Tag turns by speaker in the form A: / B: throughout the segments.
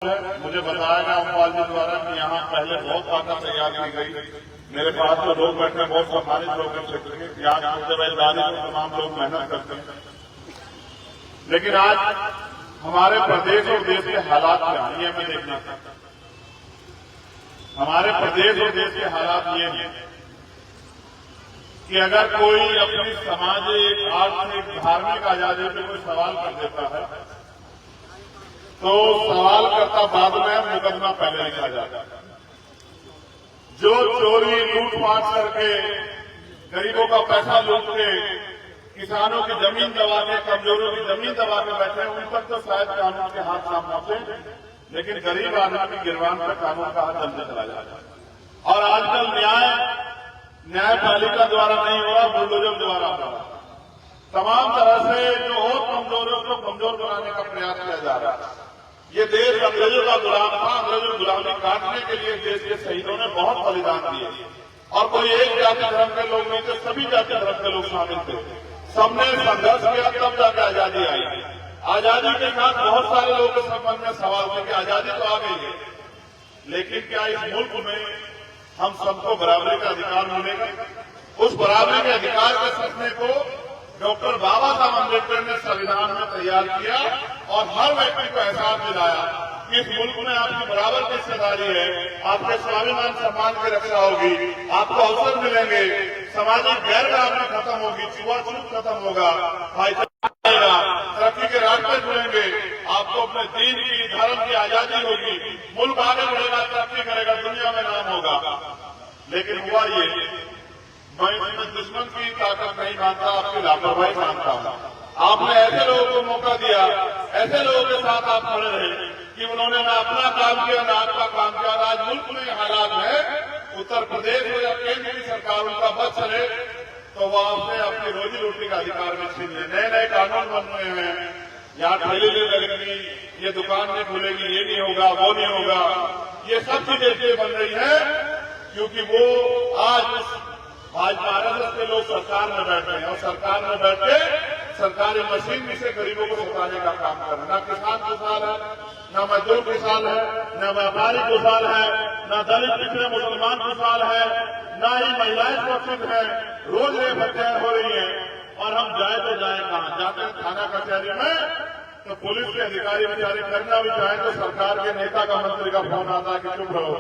A: मुझे बताया गया अम्पाल जी द्वारा कि यहाँ पहले बहुत ताकत तैयार की गई। मेरे पास तो लोग बैठे बहुत सम्मानित लोग हैं क्षेत्र के, यहाँ जवाबदारी में तमाम लोग मेहनत करते हैं। लेकिन आज हमारे प्रदेश और देश के हालात क्या हैं ये मैं देखना चाहता हूँ। हमारे प्रदेश और देश के हालात ये हैं कि अगर कोई अपनी सामाजिक, आर्थिक, धार्मिक आजादी पर कोई सवाल कर देता है तो सवाल करता बाद में मुकदमा पहले लिखा जाता है। जो चोरी लूटपाट करके गरीबों का पैसा लूट के किसानों की जमीन दबा के, कमजोरों की जमीन दबा के बैठे हैं, उन तक तो शायद कानून के हाथ सामने पहुंचे, लेकिन गरीब आदमी की गिरवान पर कानून का हाथ जमते चला जाता है। और आजकल न्यायपालिका द्वारा नहीं हो रहा, बुलडोजर द्वारा हो रहा। तमाम तरह से जो और कमजोरों को कमजोर बनाने का प्रयास किया जा रहा है। ये देश अंग्रेजों का गुलाम था, अंग्रेजों की गुलामी काटने के लिए देश के शहीदों ने बहुत बलिदान दिए और कोई एक जाति धर्म के लोग नहीं थे, सभी जाति धर्म के लोग शामिल थे। सबने संघर्ष किया, तब जाकर आजादी आई। आजादी के साथ बहुत सारे लोगों के संबंध में सवाल थे कि आजादी तो आ गई है, लेकिन क्या इस मुल्क में हम सबको बराबरी का अधिकार मिलेगा? उस बराबरी के अधिकार के सपने को डॉक्टर बाबा साहब अम्बेडकर ने संविधान में तैयार किया और हर व्यक्ति को एहसास दिलाया कि इस मुल्क में आपकी बराबर की हिस्सेदारी है, आपके स्वाभिमान सम्मान की रक्षा होगी, आपको अवसर मिलेंगे, सामाजिक गैर बराबरी खत्म होगी, छुआछूत खत्म होगा, भाईचारा आएगा, तरक्की के रास्ते जुड़ेंगे, आपको अपने दीन की, धर्म की आजादी होगी, मुल्क आगे बढ़ेगा, तरक्की करेगा, दुनिया में नाम होगा। लेकिन हुआ ये, मैं इसमें दुश्मन की ताकत नहीं मानता, आपकी लापरवाही मानता हूँ। आपने ऐसे लोगों को मौका दिया, ऐसे लोगों के साथ आप खड़े रहे कि उन्होंने ना अपना काम किया ना आपका काम किया। आज मुल्क में हालात है, उत्तर प्रदेश हो या केंद्र की सरकार उनका बस चले तो वो आपसे अपनी रोजी रोटी का अधिकार में छीन ले। नए नए कानून बन रहे हैं, यहाँ ठेली ले लगेगी, ये दुकान नहीं खुलेगी, ये नहीं होगा, वो नहीं होगा। ये सब चीजें इसलिए बन रही है क्योंकि वो आज भाजपा आरएसएस के लोग सरकार में बैठे हैं और सरकार में बैठ के सरकारी मशीन से गरीबों को सताने का काम कर रहे हैं। न किसान खुशहाल है, न मजदूर खुशहाल है, न व्यापारी खुशहाल है, न दलित पिछड़े मुसलमान खुशहाल है, न ही महिलाएं सुरक्षित है। रोज रेप हत्याएं हो रही है और हम जाए तो जाए कहां? जाते हैं थाना कचहरी में तो पुलिस के अधिकारी बेचारे करना भी चाहे तो सरकार के नेता का, मंत्री का फोन आता है कि चुप रहो,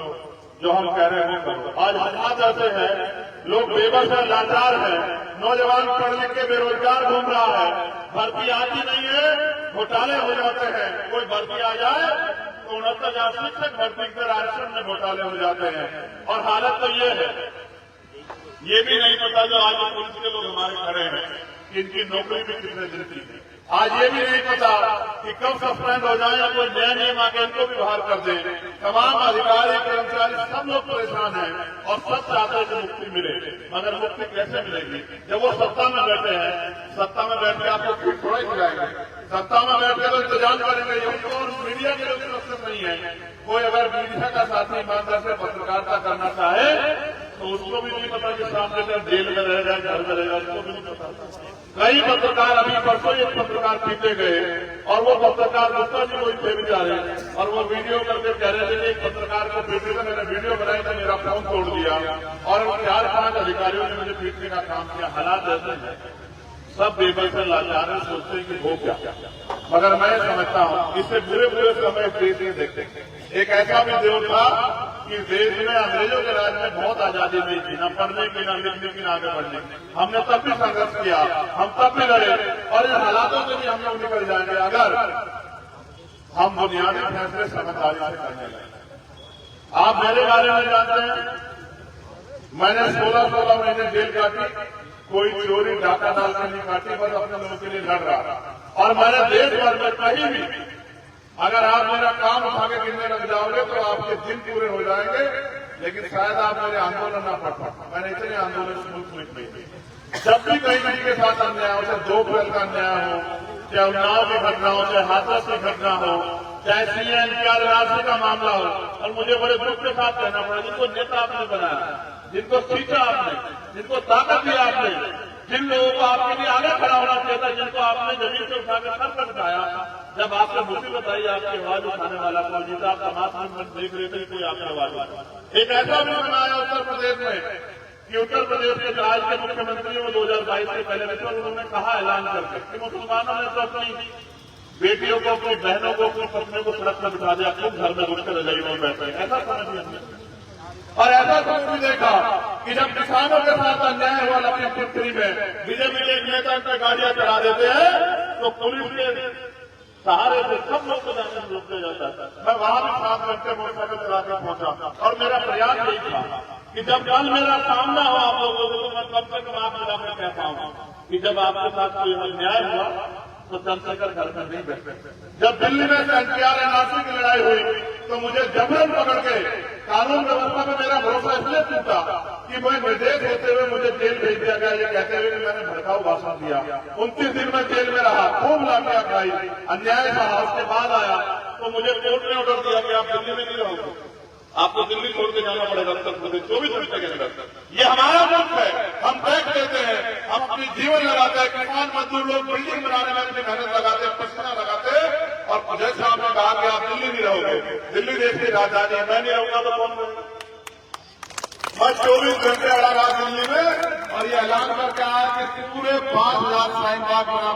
A: जो हम कह रहे हैं करो। आज हालात ऐसे हैं, लोग बेबस है, लाचार है, नौजवान पढ़ लिख के बेरोजगार घूम रहा है, भर्ती आती नहीं है, घोटाले हो जाते हैं। कोई भर्ती आ जाए तो 69,000 शिक्षक भर्ती कर आरक्षण में घोटाले हो जाते हैं। और हालत तो ये है, ये भी नहीं पता जो आज पुलिस के लोग हमारे खड़े हैं कि इनकी नौकरी भी कितने दिन की है। आज ये भी नहीं पता कि कब सस्पेंड हो जाए या कोई नया नियम आके इनको भी बाहर कर दे। तमाम अधिकारी, कर्मचारी सब लोग परेशान हैं और सब चाहते हैं कि मुक्ति मिले, मगर मुक्ति कैसे मिलेगी? जब वो सत्ता में बैठे हैं, सत्ता में बैठ के आपको फिर थोड़ा खिलाएंगे, सत्ता में बैठ के तो इंतजाम करेंगे। उनको और मीडिया के लोग सुरक्षित नहीं है। कोई अगर मीडिया का साथी ईमानदार से पत्रकारिता करना चाहे तो उसको भी नहीं पता कि सामने से जेल में रहेगा, घर में रहेगा, उसको भी नहीं पता। कई पत्रकार अभी परसों एक पत्रकार पीटे गए और वो पत्रकार गुप्ता जी को थे बेचारे और वो वीडियो करके कह रहे थे कि एक पत्रकार को पीटने का मैंने वीडियो बनाई तो मेरा फोन तोड़ दिया और 4-5 अधिकारियों ने मुझे पीटने का काम किया। हालात ऐसे हैं, सब बेबस से लाचार है, सोचते हैं कि हो क्या। मगर मैं समझता हूँ इससे बुरे बुरे समय देश में देखते हैं। एक ऐसा भी देव था कि देश में अंग्रेजों के राज में बहुत आजादी नहीं थी, न पढ़ने की, न लिखने की, न आगे बढ़ने की। हमने तब भी संघर्ष किया, हम तब भी लड़े और इन हालातों से भी हम लोग निकल जाएंगे अगर हम बुनियादी फैसले समझदारी से करने लगे। आप मेरे बारे में जानते हैं, मैंने 16 महीने जेल काटी, कोई चोरी डाका डाल कर नहीं काटी, बस अपने लोगों के लिए लड़ रहा। और मैंने देश भर में कहीं भी, अगर आप मेरा काम उठा के गिनने लग जाओगे तो आपके दिन पूरे हो जाएंगे, लेकिन शायद आप मेरे आंदोलन ना पढ़ पाए। मैंने इतने आंदोलन मुल्क में किए। जब भी कहीं किसी के साथ अन्याय हो, चाहे 2 अप्रैल का अन्याय हो, चाहे उन्नाव की घटना हो, चाहे हाथरस की घटना हो, चाहे CNPR राशि का मामला हो, और मुझे बड़े दुख के साथ कहना पड़ा, जिनको नेता आपने बनाया, जिनको सींचा आपने, जिनको ताकत दी आपने, जिन लोगों को आपके लिए आगे खड़ा होना चाहिए था, जिनको आपने जमीन से उठाकर सर पर उठाया, जब आपने मुसीबत आई आपकी आवाज उठाने वाला कोई नहीं था। आप समाज में देख रहे थे कोई आपकी आवाज उठा। एक ऐसा भी बनाया उत्तर प्रदेश में कि उत्तर प्रदेश के आज के मुख्यमंत्रियों में 2022 के पहले विषय उन्होंने कहा ऐलान करके कि मुसलमानों ने तो अपनी बेटियों को, अपनी बहनों को, अपनी पत्नियों को सड़क पर बिठा दिया, खुद घर में घुसकर रजाई में बैठे। ऐसा समझ लिया और ऐसा समझ भी देखा कि जब किसानों के साथ अन्याय हुआ लखीमपुर में, बीजेपी के एक नेता पर गाड़ियां चढ़ा देते हैं तो पुलिस के सहारे से सब लोग को जाने में रोक दिया जाता है। मैं वहां भी 7 घंटे मोटरसाइकिल चला कर पहुंचा और मेरा प्रयास यही था कि जब कल मेरा सामना हो आप लोगों को तो मैं कम से कम आप मिलाकर कह पाऊंगा कि जब आपके साथ कोई अन्याय हुआ तो चंद्रशेखर घर में नहीं बैठे। जब दिल्ली में एनटीआर एनआरसी की लड़ाई हुई तो मुझे जबरन पकड़ के कानून व्यवस्था में मेरा भरोसा इसलिए टूटा कि मैं निर्देश होते हुए मुझे जेल भेज दिया गया, ये कहते हुए कि मैंने भड़काऊ भाषण दिया। 29 दिन में जेल में रहा, खूब लाठियां खाई, अन्याय सहा। उसके बाद आया तो मुझे कोर्ट ने ऑर्डर दिया कि आप दिल्ली में नहीं रहोगे, आपको दिल्ली छोड़ के जाना पड़ेगा उत्तर प्रदेश 24 घंटे के अंदर। ये हमारा मुल्क है, हम टैक्स देते हैं, हम अपनी जीवन लगाते हैं। किसान मजदूर लोग बिल्डिंग बनाने में अपनी मेहनत लगाते हैं, पसीना लगाते हैं। और जैसे आपने कहा कि आप दिल्ली नहीं रहोगे, दिल्ली देश की राजधानी है, मैं नहीं रहूंगा तो कौन रहेगा? मैं 24 घंटे अड़ा रहा दिल्ली में और ये ऐलान करके आया कि पूरे 5,000 साइन बाग बना